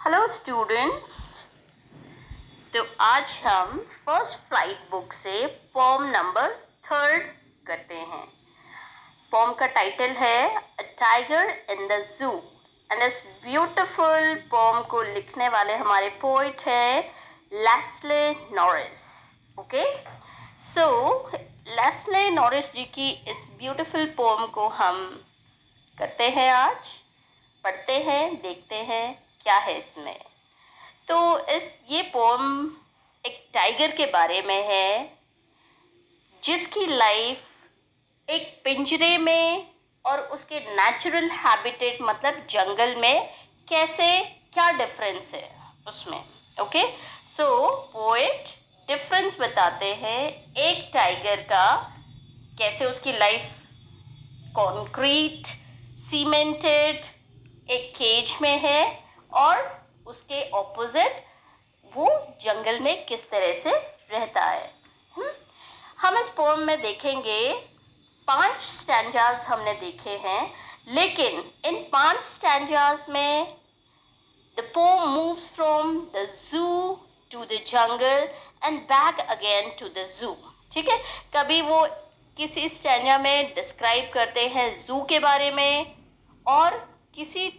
Hello students. तो आज हम फर्स्ट फ्लाइट बुक से पोम नंबर 3 करते हैं। पोम का टाइटल है अ टाइगर इन द जू एंड इस ब्यूटीफुल पोम को लिखने वाले हमारे पोइट हैं लेस्ले नॉरिस। ओके, सो लेस्ले नॉरिस जी की इस ब्यूटीफुल पोम को हम करते हैं आज, पढ़ते हैं, देखते हैं क्या है इसमें। तो ये पोम एक टाइगर के बारे में है जिसकी लाइफ एक पिंजरे में और उसके नेचुरल हैबिटेट मतलब जंगल में कैसे क्या डिफरेंस है उसमें। ओके, सो पोएट डिफरेंस बताते हैं एक टाइगर का, कैसे उसकी लाइफ कॉन्क्रीट सीमेंटेड एक केज में है और उसके ऑपोजिट वो जंगल में किस तरह से रहता है। हम इस पोम में देखेंगे 5 स्टैंजास हमने देखे हैं, लेकिन इन 5 स्टैंजास में the poem moves from the zoo to the jungle and back again to the zoo. ठीक है, कभी वो किसी स्टैंजा में डिस्क्राइब करते हैं जू के बारे में और किसी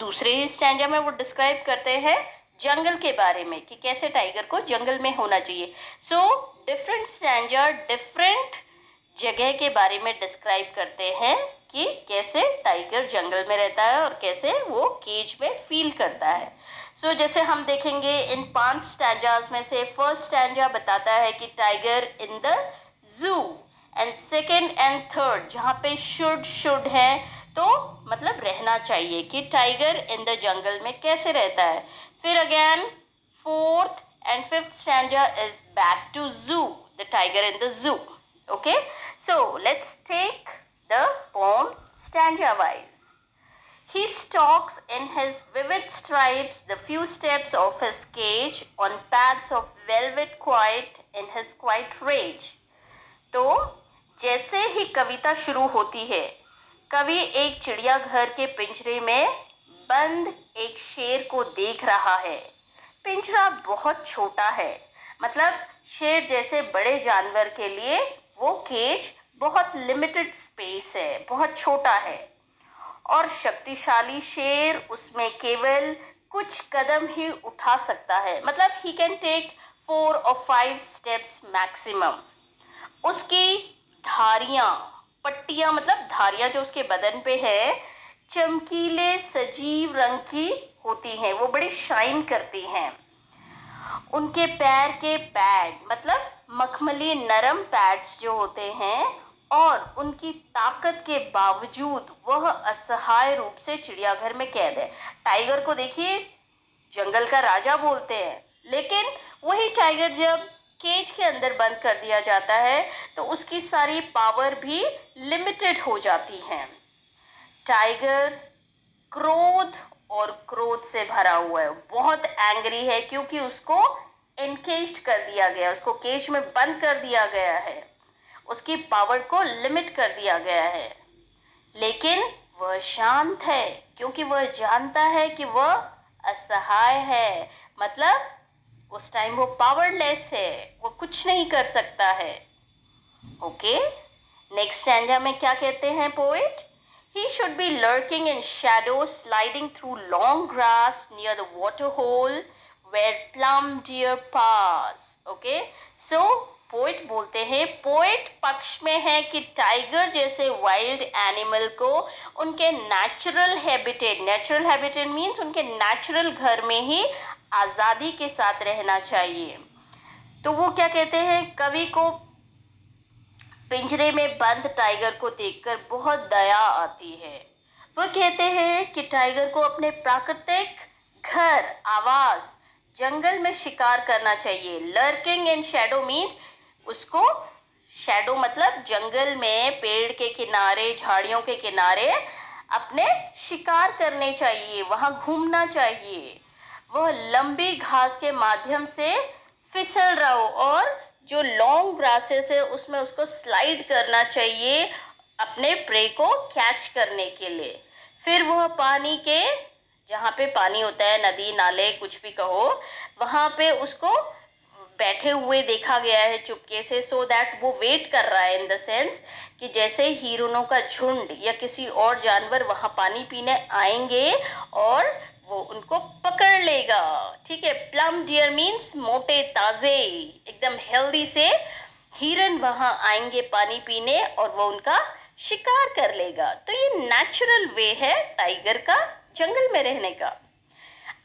दूसरे ही स्टैंजा में वो डिस्क्राइब करते हैं जंगल के बारे में कि कैसे टाइगर को जंगल में होना चाहिए। सो डिफरेंट स्टैंजा डिफरेंट जगह के बारे में डिस्क्राइब करते हैं कि कैसे टाइगर जंगल में रहता है और कैसे वो केज में फील करता है। सो जैसे हम देखेंगे इन 5 स्टैंजास में से फर्स्ट स्टैंजा बताता है कि टाइगर इन द जू एंड सेकेंड एंड थर्ड जहाँ पे शुड है तो मतलब रहना चाहिए कि टाइगर इन द जंगल में कैसे रहता है। फिर again fourth and fifth stanza is back to zoo, the tiger in the zoo. Okay, so let's take the poem stanza wise. He stalks in his vivid stripes the few steps of his cage on paths of velvet quiet in his quiet rage. तो जैसे ही कविता शुरू होती है, कवि एक चिड़ियाघर के पिंजरे में बंद एक शेर को देख रहा है। पिंजरा बहुत छोटा है, मतलब शेर जैसे बड़े जानवर के लिए वो केज बहुत लिमिटेड स्पेस है, बहुत छोटा है और शक्तिशाली शेर उसमें केवल कुछ कदम ही उठा सकता है, मतलब he can take 4 or 5 steps maximum. उसकी धारियां, पट्टियां मतलब धारियां जो उसके बदन पे है चमकीले सजीव रंग की होती हैं, वो बड़ी शाइन करती हैं। उनके पैर के पैड मतलब मखमली नरम पैड्स जो होते हैं और उनकी ताकत के बावजूद वह असहाय रूप से चिड़ियाघर में कैद है। टाइगर को देखिए जंगल का राजा बोलते हैं, लेकिन वही टाइगर जब केज के अंदर बंद कर दिया जाता है तो उसकी सारी पावर भी लिमिटेड हो जाती है। टाइगर क्रोध से भरा हुआ है, बहुत एंग्री है क्योंकि उसको इनकेज्ड कर दिया गया, उसको केज में बंद कर दिया गया है, उसकी पावर को लिमिट कर दिया गया है। लेकिन वह शांत है क्योंकि वह जानता है कि वह असहाय है, मतलब उस टाइम वो पावरलेस है, वो कुछ नहीं कर सकता है। ओके, नेक्स्ट स्टैंजा में क्या कहते हैं poet? He should be lurking in shadow, sliding through long grass near the water hole where plum deer pass. Okay, so poet बोलते हैं, पोएट पक्ष में है कि टाइगर जैसे वाइल्ड एनिमल को उनके नेचुरल हैबिटेट मीन्स उनके नेचुरल घर में ही आज़ादी के साथ रहना चाहिए। तो वो क्या कहते हैं, कवि को पिंजरे में बंद टाइगर को देखकर बहुत दया आती है। वो कहते हैं कि टाइगर को अपने प्राकृतिक घर आवास जंगल में शिकार करना चाहिए। लर्किंग इन शैडो मीन्स उसको शैडो मतलब जंगल में पेड़ के किनारे झाड़ियों के किनारे अपने शिकार करने चाहिए, वहां घूमना चाहिए। वह लंबी घास के माध्यम से फिसल रहा हो और जो लॉन्ग ग्रासेस है उसमें उसको स्लाइड करना चाहिए अपने प्रे को कैच करने के लिए। फिर वह पानी के जहाँ पे पानी होता है, नदी नाले कुछ भी कहो, वहाँ पे उसको बैठे हुए देखा गया है चुपके से, सो दैट वो वेट कर रहा है इन द सेंस कि जैसे हिरणों का झुंड या किसी और जानवर वहाँ पानी पीने आएंगे और वो उनको पकड़ लेगा। ठीक है, प्लम डियर मीन्स मोटे ताजे एकदम हेल्दी से हिरन वहाँ आएंगे पानी पीने और वो उनका शिकार कर लेगा। तो ये नेचुरल वे है टाइगर का जंगल में रहने का।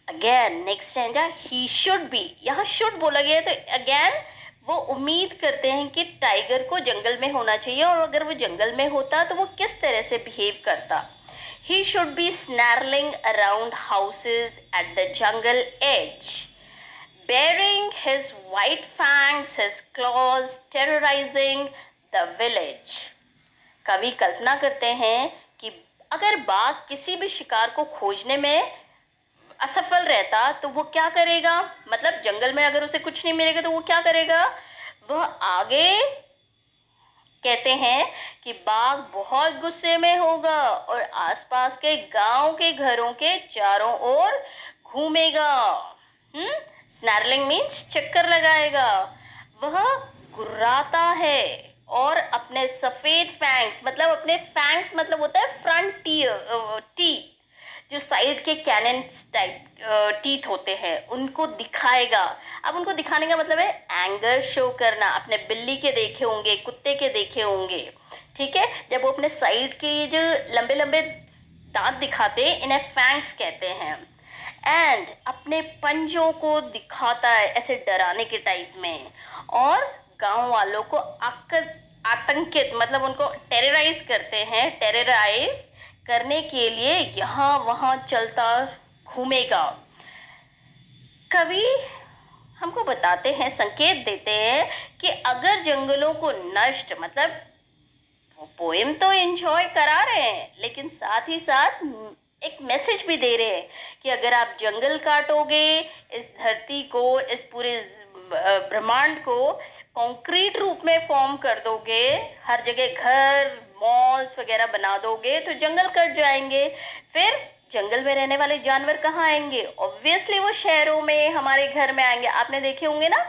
Again next stanza, he should B, यहाँ शुड बोला गया है तो अगेन वो उम्मीद करते हैं कि टाइगर को जंगल में होना चाहिए, और अगर वो जंगल में होता तो वो किस तरह से बिहेव करता। He should be snarling around houses at the jungle edge, bearing his white fangs, his claws, terrorizing the village. कवि कल्पना करते हैं कि अगर बाघ किसी भी शिकार को खोजने में असफल रहता तो वो क्या करेगा, मतलब जंगल में अगर उसे कुछ नहीं मिलेगा तो वो क्या करेगा, वह आगे कहते हैं कि बाघ बहुत गुस्से में होगा और आसपास के गांव के घरों के चारों ओर घूमेगा। स्नैरलिंग मीन्स चक्कर लगाएगा। वह गुर्राता है और अपने सफेद फैंग्स, मतलब अपने फैंग्स मतलब होता है फ्रंट टीथ, जो साइड के कैनन टाइप टीथ होते हैं, उनको दिखाएगा। अब उनको दिखाने का मतलब है एंगर शो करना। अपने बिल्ली के देखे होंगे, कुत्ते के देखे होंगे, ठीक है, जब वो अपने साइड के जो लंबे लंबे दांत दिखाते इन्हें फैंग्स कहते हैं। एंड अपने पंजों को दिखाता है ऐसे डराने के टाइप में, और गांव वालों को आतंकित मतलब उनको टेरराइज करते हैं, टेरराइज करने के लिए यहाँ वहाँ चलता घूमेगा। कवि हमको बताते हैं, संकेत देते हैं कि अगर जंगलों को नष्ट, मतलब वो पोएम तो एंजॉय करा रहे हैं लेकिन साथ ही साथ एक मैसेज भी दे रहे हैं कि अगर आप जंगल काटोगे, इस धरती को, इस पूरे ब्रह्मांड को कंक्रीट रूप में फॉर्म कर दोगे, हर जगह घर मॉल्स वगैरह बना दोगे तो जंगल कट जाएंगे। फिर जंगल में रहने वाले जानवर कहाँ आएंगे? ऑब्वियसली वो शहरों में, हमारे घर में आएंगे। आपने देखे होंगे ना,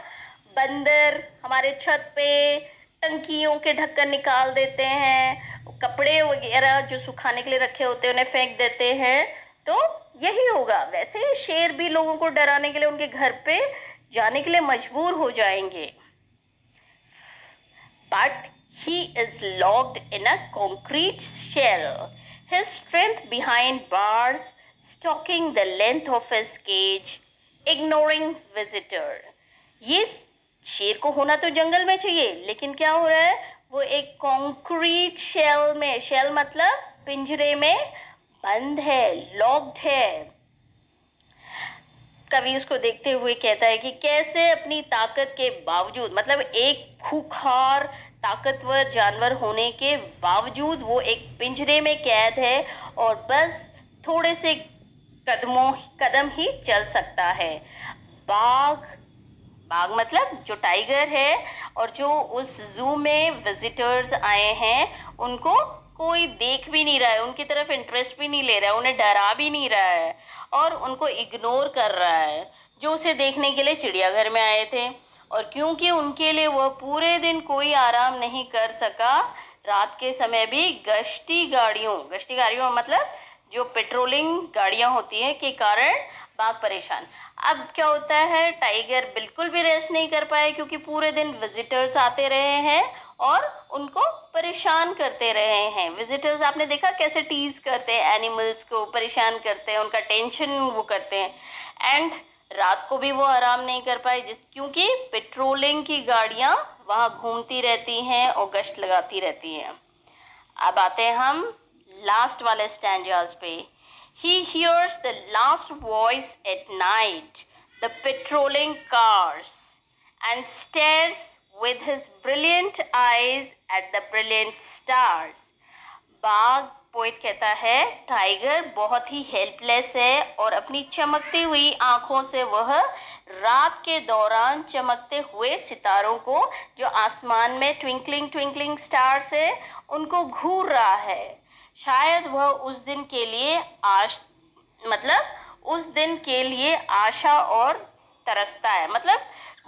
बंदर हमारे छत पे टंकियों के ढक्कन निकाल देते हैं, कपड़े वगैरह जो सुखाने के लिए रखे होते हैं उन्हें फेंक देते हैं। तो यही होगा। वैसे ही शेर भी लोगों को डराने के लिए उनके घर पे जाने के लिए मजबूर हो जाएंगे। But he is locked in a concrete shell, his strength behind bars, stalking the length of his cage, ignoring visitor. ये शेर को होना तो जंगल में चाहिए, लेकिन क्या हो रहा है, वो एक कंक्रीट शेल में, शेल मतलब पिंजरे में बंद है, लॉक्ड है। कवि उसको देखते हुए कहता है कि कैसे अपनी ताकत के बावजूद, मतलब एक खूंखार ताकतवर जानवर होने के बावजूद वो एक पिंजरे में कैद है और बस थोड़े से कदम ही चल सकता है। बाघ, बाघ मतलब जो टाइगर है, और जो उस जू में विजिटर्स आए हैं उनको कोई देख भी नहीं रहा है, उनकी तरफ इंटरेस्ट भी नहीं ले रहा है, उन्हें डरा भी नहीं रहा है और उनको इग्नोर कर रहा है, जो उसे देखने के लिए चिड़ियाघर में आए थे। और क्योंकि उनके लिए वह पूरे दिन कोई आराम नहीं कर सका, रात के समय भी गश्ती गाड़ियों मतलब जो पेट्रोलिंग गाड़ियां होती हैं के कारण बाघ परेशान। अब क्या होता है, टाइगर बिल्कुल भी रेस्ट नहीं कर पाए क्योंकि पूरे दिन विजिटर्स आते रहे हैं और उनको परेशान करते रहे हैं। विजिटर्स आपने देखा कैसे टीज करते हैं, एनिमल्स को परेशान करते हैं, उनका टेंशन वो करते हैं। एंड रात को भी वो आराम नहीं कर पाए क्योंकि पेट्रोलिंग की गाड़ियां वहां घूमती रहती हैं और गश्त लगाती रहती हैं। अब आते हैं हम लास्ट वाले स्टैंजास पे। He hears the last voice at night, the patrolling cars, and stares with his brilliant eyes at the brilliant stars. बाघ, पोइट कहता है, टाइगर बहुत ही हेल्पलेस है और अपनी चमकती हुई आंखों से वह रात के दौरान चमकते हुए सितारों को, जो आसमान में ट्विंकलिंग ट्विंकलिंग स्टार्स है, उनको घूर रहा है। शायद वह उस दिन के लिए मतलब उस दिन के लिए आशा और तरसता है, मतलब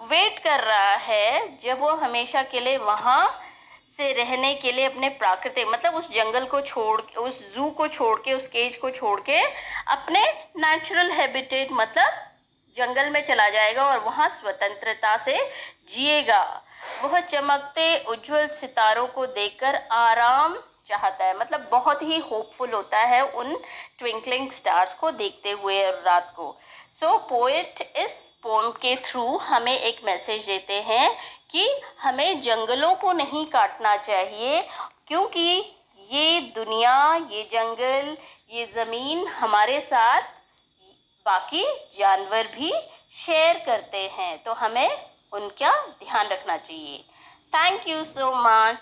वेट कर रहा है जब वो हमेशा के लिए वहां से रहने के लिए अपने प्राकृतिक, मतलब उस जंगल को छोड़ के, उस जू को छोड़ के, उस केज को छोड़ के अपने नेचुरल हैबिटेट मतलब जंगल में चला जाएगा और वहां स्वतंत्रता से जिएगा। वह चमकते उज्जवल सितारों को देखकर आराम चाहता है, मतलब बहुत ही होपफुल होता है उन ट्विंकलिंग स्टार्स को देखते हुए रात को। सो पोएट इस पोम के थ्रू हमें एक मैसेज देते हैं कि हमें जंगलों को नहीं काटना चाहिए, क्योंकि ये दुनिया, ये जंगल, ये ज़मीन हमारे साथ बाकी जानवर भी शेयर करते हैं, तो हमें उनका ध्यान रखना चाहिए। Thank you so much.